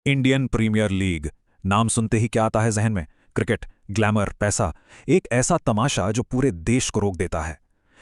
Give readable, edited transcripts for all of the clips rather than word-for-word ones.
Indian premiere league. नाम सुनते ही क्या आता है जहन में? क्रिकेट, ग्लैमर, पैसा। एक ऐसा तमाशा जो पूरे देश को रोक देता है।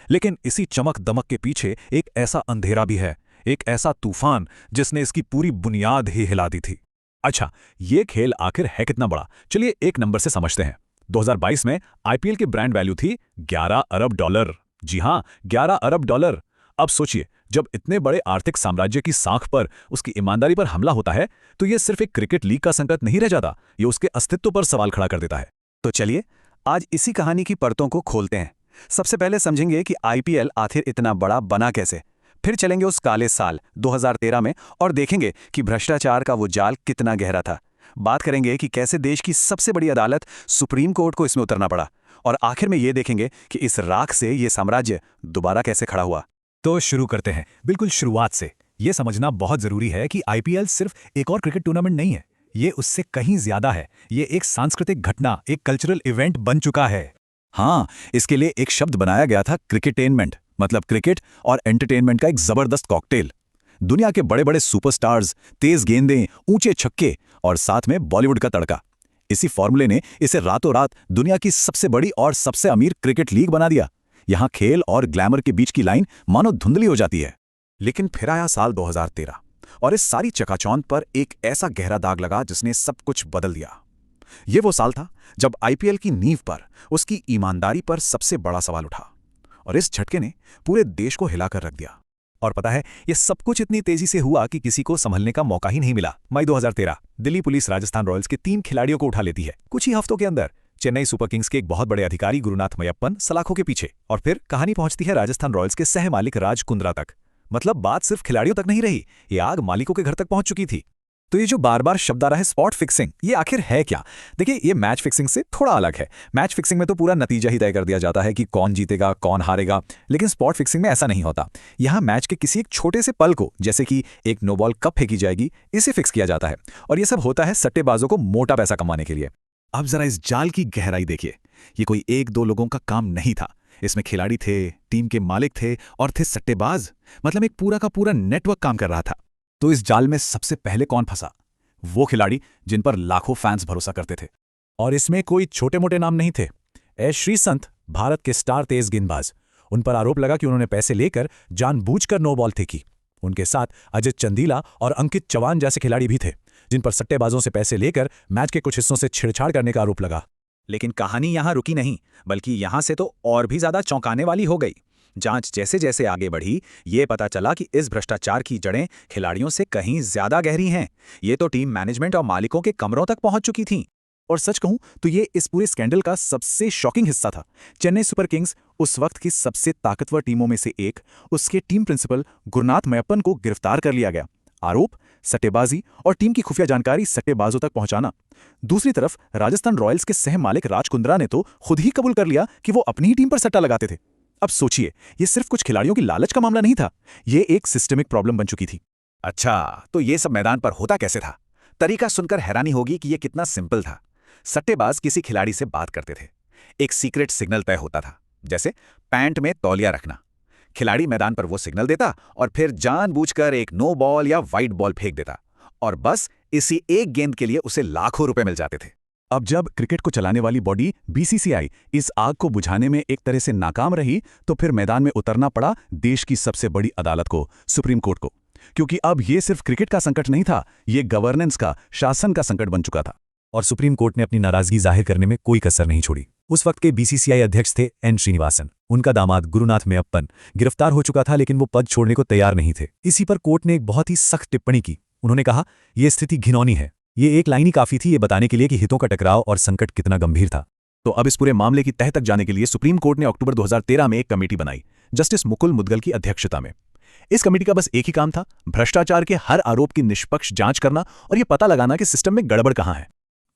लेकिन इसी चमक दमक के पीछे एक ऐसा अंधेरा भी है, एक ऐसा तूफान जिसने इसकी पूरी बुनियाद ही हिला दी थी। अच्छा, ये खेल आखिर है कितना बड़ा? चलिए एक नंबर से समझते हैं। 2022 में आईपीएल की ब्रांड वैल्यू थी 11 अरब डॉलर। जी हां, 11 अरब डॉलर। अब सोचिए, जब इतने बड़े आर्थिक साम्राज्य की साख पर उसकी ईमानदारी पर हमला होता है, तो ये सिर्फ एक क्रिकेट लीग का संकट नहीं रह जाता, ये उसके अस्तित्व पर सवाल खड़ा कर देता है। तो चलिए आज इसी कहानी की परतों को खोलते हैं। सबसे पहले समझेंगे कि आईपीएल आखिर इतना बड़ा बना कैसे। फिर चलेंगे उस काले साल 2013 में और देखेंगे कि भ्रष्टाचार का वो जाल कितना गहरा था। बात करेंगे कि कैसे देश की सबसे बड़ी अदालत सुप्रीम कोर्ट को इसमें उतरना पड़ा। और आखिर में ये देखेंगे कि इस राख से ये साम्राज्य दोबारा कैसे खड़ा हुआ। तो शुरू करते हैं बिल्कुल शुरुआत से। ये समझना बहुत जरूरी है कि आईपीएल सिर्फ एक और क्रिकेट टूर्नामेंट नहीं है, ये उससे कहीं ज्यादा है। ये एक सांस्कृतिक घटना, एक कल्चरल इवेंट बन चुका है। हाँ, इसके लिए एक शब्द बनाया गया था, क्रिकेटेनमेंट, मतलब क्रिकेट और एंटरटेनमेंट का एक जबरदस्त कॉकटेल। दुनिया के बड़े बड़े सुपरस्टार्स, तेज गेंदें, ऊंचे छक्के और साथ में बॉलीवुड का तड़का। इसी फॉर्मूले ने इसे रातों रात दुनिया की सबसे बड़ी और सबसे अमीर क्रिकेट लीग बना दिया। यहां खेल और ग्लैमर के बीच की लाइन मानो धुंधली हो जाती है। लेकिन फिर आया साल 2013 और इस सारी चकाचौंध पर एक ऐसा गहरा दाग लगा जिसने सब कुछ बदल दिया। ये वो साल था जब आईपीएल की नींव पर, उसकी ईमानदारी पर सबसे बड़ा सवाल उठा और इस झटके ने पूरे देश को हिलाकर रख दिया। और पता है, ये सब कुछ इतनी तेजी से हुआ कि किसी को संभलने का मौका ही नहीं मिला। मई 2013 दिल्ली पुलिस राजस्थान रॉयल्स के 3 खिलाड़ियों को उठा लेती है। कुछ ही हफ्तों के अंदर चेन्नई सुपर किंग्स के एक बहुत बड़े अधिकारी गुरुनाथ मयप्पन सलाखों के पीछे, और फिर कहानी पहुंचती है राजस्थान रॉयल्स के सह मालिक राज कुंद्रा तक। मतलब बात सिर्फ खिलाड़ियों तक नहीं रही, ये आग मालिकों के घर तक पहुंच चुकी थी। तो ये जो बार बार शब्द आ रहा है स्पॉट फिक्सिंग, ये आखिर है क्या? देखिए, ये मैच फिक्सिंग से थोड़ा अलग है। मैच फिक्सिंग में तो पूरा नतीजा ही तय कर दिया जाता है कि कौन जीतेगा, कौन हारेगा। लेकिन स्पॉट फिक्सिंग में ऐसा नहीं होता। यहाँ मैच के किसी एक छोटे से पल को, जैसे कि एक नो बॉल कब फेंकी जाएगी, इसे फिक्स किया जाता है। और ये सब होता है सट्टेबाजों को मोटा पैसा कमाने के लिए। अब जरा इस जाल की गहराई देखिए। ये कोई एक दो लोगों का काम नहीं था। इसमें खिलाड़ी थे, टीम के मालिक थे और थे सट्टेबाज। मतलब एक पूरा का पूरा नेटवर्क काम कर रहा था। तो इस जाल में सबसे पहले कौन फंसा? वो खिलाड़ी जिन पर लाखों फैंस भरोसा करते थे। और इसमें कोई छोटे मोटे नाम नहीं थे। एस श्रीसंत, भारत के स्टार तेज गेंदबाज, उन पर आरोप लगा कि उन्होंने पैसे लेकर जानबूझकर नो बॉल फेंकी। उनके साथ अजित चंदीला और अंकित चौहान जैसे खिलाड़ी भी थे, जिन पर सट्टेबाजों से पैसे लेकर मैच के कुछ हिस्सों से छेड़छाड़ करने का आरोप लगा। लेकिन कहानी यहां रुकी नहीं, बल्कि यहां से तो और भी ज्यादा चौंकाने वाली हो गई। जांच जैसे जैसे आगे बढ़ी, ये पता चला कि इस भ्रष्टाचार की जड़ें खिलाड़ियों से कहीं ज्यादा गहरी हैं। ये तो टीम मैनेजमेंट और मालिकों के कमरों तक पहुंच चुकी थीं। और सच कहूं तो ये इस पूरे स्कैंडल का सबसे शॉकिंग हिस्सा था। चेन्नई सुपर किंग्स, उस वक्त की सबसे ताकतवर टीमों में से एक, उसके टीम प्रिंसिपल गुरुनाथ मयप्पन को गिरफ्तार कर लिया गया। आरोप सट्टेबाजी और टीम की खुफिया जानकारी सट्टेबाजों तक पहुंचाना। दूसरी तरफ राजस्थान रॉयल्स के सह मालिक राज कुंद्रा ने तो खुद ही कबूल कर लिया कि वो अपनी ही टीम पर सट्टा लगाते थे। अब सोचिए, ये सिर्फ कुछ खिलाड़ियों की लालच का मामला नहीं था, ये एक सिस्टमिक प्रॉब्लम बन चुकी थी। अच्छा, तो ये सब मैदान पर होता कैसे था? तरीका सुनकर हैरानी होगी कि ये कितना सिंपल था। सट्टेबाज किसी खिलाड़ी से बात करते थे। एक सीक्रेट सिग्नल तय होता था, जैसे पैंट में तौलिया रखना। खिलाड़ी मैदान पर वो सिग्नल देता और फिर जानबूझकर एक नो बॉल या वाइट बॉल फेंक देता, और बस इसी एक गेंद के लिए उसे लाखों रुपए मिल जाते थे। अब जब क्रिकेट को चलाने वाली बॉडी बीसीसीआई इस आग को बुझाने में एक तरह से नाकाम रही, तो फिर मैदान में उतरना पड़ा देश की सबसे बड़ी अदालत को, सुप्रीम कोर्ट को। क्योंकि अब ये सिर्फ क्रिकेट का संकट नहीं था, ये गवर्नेंस का, शासन का संकट बन चुका था। और सुप्रीम कोर्ट ने अपनी नाराजगी जाहिर करने में कोई कसर नहीं छोड़ी। उस वक्त के बीसीसीआई अध्यक्ष थे एन श्रीनिवासन। उनका दामाद गुरुनाथ मयप्पन गिरफ्तार हो चुका था, लेकिन वो पद छोड़ने को तैयार नहीं थे। इसी पर कोर्ट ने एक बहुत ही सख्त टिप्पणी की। उन्होंने कहा, यह स्थिति घिनौनी है। ये एक लाइन ही काफी थी ये बताने के लिए कि हितों का टकराव और संकट कितना गंभीर था। तो अब इस पूरे मामले की तह तक जाने के लिए सुप्रीम कोर्ट ने अक्टूबर 2013 में एक कमेटी बनाई, जस्टिस मुकुल मुदगल की अध्यक्षता में। इस कमेटी का बस एक ही काम था, भ्रष्टाचार के हर आरोप की निष्पक्ष जांच करना और ये पता लगाना कि सिस्टम में गड़बड़ कहां है।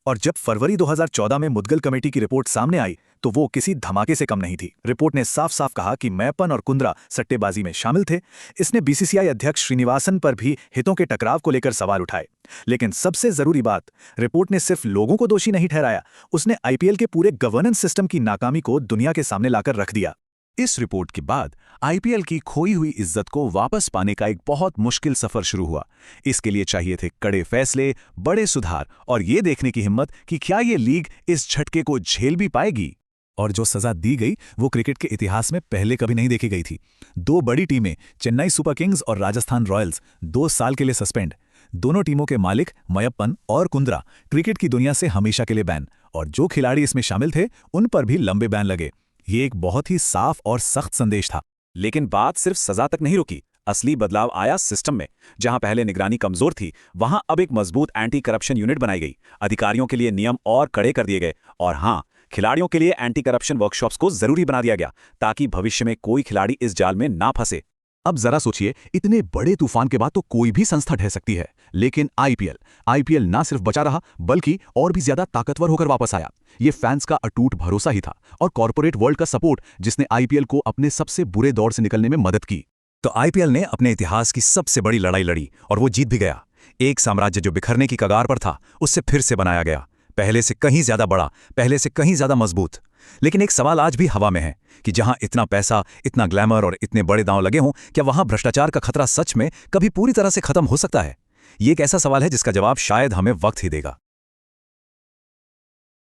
और जब फरवरी 2014 में मुदगल कमेटी की रिपोर्ट सामने आई, तो वो किसी धमाके से कम नहीं थी। रिपोर्ट ने साफ साफ कहा कि मयप्पन और कुंद्रा सट्टेबाजी में शामिल थे। इसने बीसीसीआई अध्यक्ष श्रीनिवासन पर भी हितों के टकराव को लेकर सवाल उठाए। लेकिन सबसे जरूरी बात, रिपोर्ट ने सिर्फ लोगों को दोषी नहीं ठहराया, उसने आईपीएल के पूरे गवर्नेंस सिस्टम की नाकामी को दुनिया के सामने लाकर रख दिया। इस रिपोर्ट के बाद आईपीएल की खोई हुई इज्जत को वापस पाने का एक बहुत मुश्किल सफर शुरू हुआ। इसके लिए चाहिए थे कड़े फैसले, बड़े सुधार और ये देखने की हिम्मत कि क्या ये लीग इस झटके को झेल भी पाएगी। और जो सजा दी गई वो क्रिकेट के इतिहास में पहले कभी नहीं देखी गई थी। 2 बड़ी टीमें चेन्नई सुपर किंग्स और राजस्थान रॉयल्स 2 साल के लिए सस्पेंड। दोनों टीमों के मालिक मयप्पन और कुंद्रा क्रिकेट की दुनिया से हमेशा के लिए बैन, और जो खिलाड़ी इसमें शामिल थे उन पर भी लंबे बैन लगे। ये एक बहुत ही साफ और सख्त संदेश था। लेकिन बात सिर्फ सजा तक नहीं रुकी। असली बदलाव आया सिस्टम में। जहां पहले निगरानी कमजोर थी, वहां अब एक मजबूत एंटी करप्शन यूनिट बनाई गई। अधिकारियों के लिए नियम और कड़े कर दिए गए, और हाँ, खिलाड़ियों के लिए एंटी करप्शन वर्कशॉप्स को जरूरी बना दिया गया ताकि भविष्य में कोई खिलाड़ी इस जाल में ना फंसे। अब जरा सोचिए, इतने बड़े तूफान के बाद तो कोई भी संस्था ढह सकती है, लेकिन आईपीएल ना सिर्फ बचा रहा बल्कि और भी ज्यादा ताकतवर होकर वापस आया। ये फैंस का अटूट भरोसा ही था और कॉर्पोरेट वर्ल्ड का सपोर्ट, जिसने आईपीएल को अपने सबसे बुरे दौर से निकलने में मदद की। तो आईपीएल ने अपने इतिहास की सबसे बड़ी लड़ाई लड़ी और वो जीत भी गया। एक साम्राज्य जो बिखरने की कगार पर था, उससे फिर से बनाया गया, पहले से कहीं ज्यादा बड़ा, पहले से कहीं ज्यादा मजबूत। लेकिन एक सवाल आज भी हवा में है कि जहां इतना पैसा, इतना ग्लैमर और इतने बड़े दांव लगे हों, क्या वहां भ्रष्टाचार का खतरा सच में कभी पूरी तरह से खत्म हो सकता है? ये एक ऐसा सवाल है जिसका जवाब शायद हमें वक्त ही देगा।